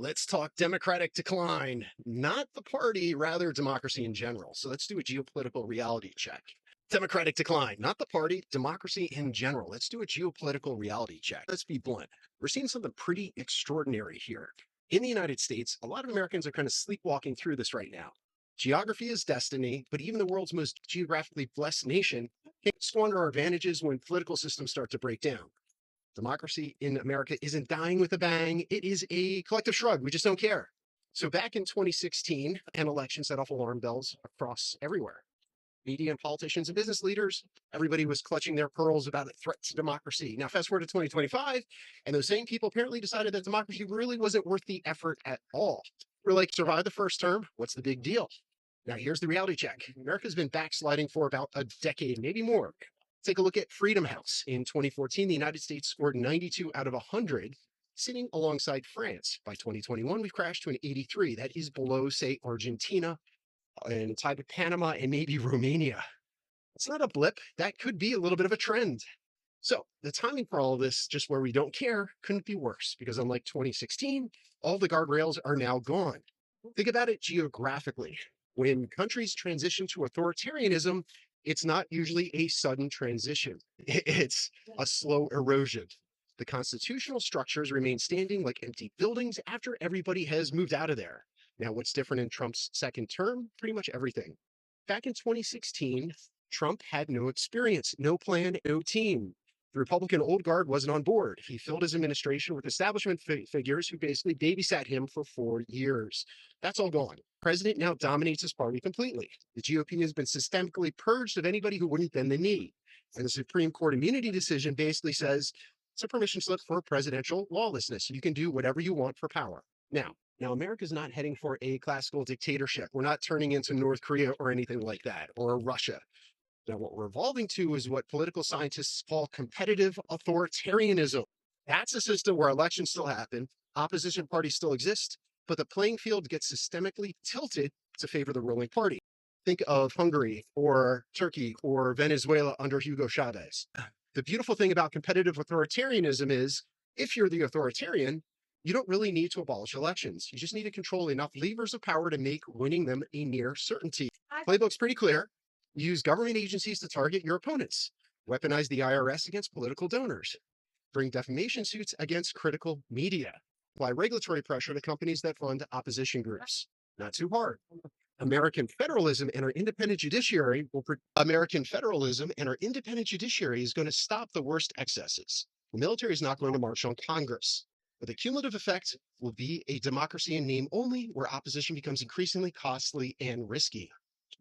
Let's talk democratic decline, not the party, rather democracy in general. So let's do a geopolitical reality check. Democratic decline, not the party, democracy in general. Let's do a geopolitical reality check. Let's be blunt. We're seeing something pretty extraordinary here. In the United States, a lot of Americans are kind of sleepwalking through this right now. Geography is destiny, but even the world's most geographically blessed nation can squander our advantages when political systems start to break down. Democracy in America isn't dying with a bang. It is a collective shrug. We just don't care. So back in 2016, an election set off alarm bells across everywhere. Media and politicians and business leaders, everybody was clutching their pearls about a threat to democracy. Now, fast forward to 2025, and those same people apparently decided that democracy really wasn't worth the effort at all. We're like, survive the first term. What's the big deal? Now, here's the reality check. America's been backsliding for about a decade, maybe more. Take a look at Freedom House. In 2014, the United States scored 92 out of 100, sitting alongside France. By 2021, we've crashed to an 83. That is below, say, Argentina and tied with Panama and maybe Romania. It's not a blip. That could be a little bit of a trend. So the timing for all of this, just where we don't care, couldn't be worse because unlike 2016, all the guardrails are now gone. Think about it geographically. When countries transition to authoritarianism, it's not usually a sudden transition. It's a slow erosion. The constitutional structures remain standing like empty buildings after everybody has moved out of there. Now, what's different in Trump's second term? Pretty much everything. Back in 2016, Trump had no experience, no plan, no team. The Republican old guard wasn't on board. He filled his administration with establishment figures who basically babysat him for 4 years. That's all gone. The president now dominates his party completely. The GOP has been systemically purged of anybody who wouldn't bend the knee. And the Supreme Court immunity decision basically says it's a permission slip for presidential lawlessness. You can do whatever you want for power. Now, America's not heading for a classical dictatorship. We're not turning into North Korea or anything like that, or Russia. Now, what we're evolving to is what political scientists call competitive authoritarianism. That's a system where elections still happen, opposition parties still exist, but the playing field gets systemically tilted to favor the ruling party. Think of Hungary or Turkey or Venezuela under Hugo Chavez. The beautiful thing about competitive authoritarianism is if you're the authoritarian, you don't really need to abolish elections. You just need to control enough levers of power to make winning them a near certainty. Playbook's pretty clear. Use government agencies to target your opponents. Weaponize the IRS against political donors. Bring defamation suits against critical media. Apply regulatory pressure to companies that fund opposition groups. Not too hard. American federalism and our independent judiciary is going to stop the worst excesses. The military is not going to march on Congress. But the cumulative effect will be a democracy in name only, where opposition becomes increasingly costly and risky.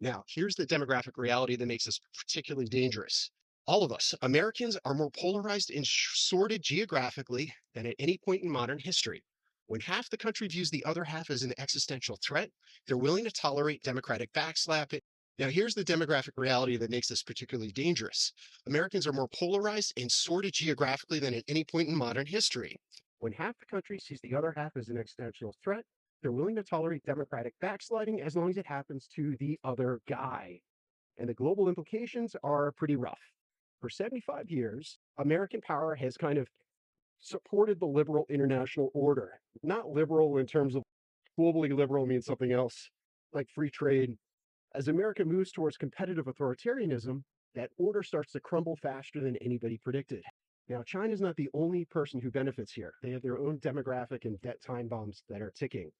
Now, here's the demographic reality that makes this particularly dangerous. All of us, Americans, are more polarized and sorted geographically than at any point in modern history. When half the country views the other half as an existential threat, they're willing to tolerate democratic backslapping. Now, here's the demographic reality that makes this particularly dangerous. Americans are more polarized and sorted geographically than at any point in modern history. When half the country sees the other half as an existential threat, they're willing to tolerate democratic backsliding as long as it happens to the other guy. And the global implications are pretty rough. For 75 years, American power has kind of supported the liberal international order. Not liberal in terms of globally liberal means something else, like free trade. As America moves towards competitive authoritarianism, that order starts to crumble faster than anybody predicted. Now, China's not the only person who benefits here. They have their own demographic and debt time bombs that are ticking.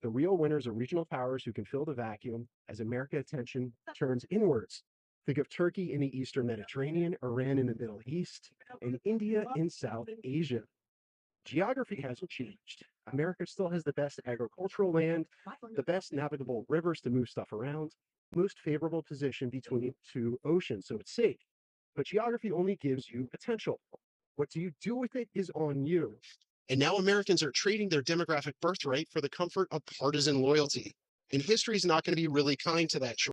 The real winners are regional powers who can fill the vacuum as America's attention turns inwards. Think of Turkey in the Eastern Mediterranean, Iran in the Middle East, and India in South Asia. Geography hasn't changed. America still has the best agricultural land, the best navigable rivers to move stuff around, most favorable position between two oceans, so it's safe. But geography only gives you potential. What do you do with it is on you. And now Americans are trading their demographic birthright for the comfort of partisan loyalty. And history is not going to be really kind to that choice.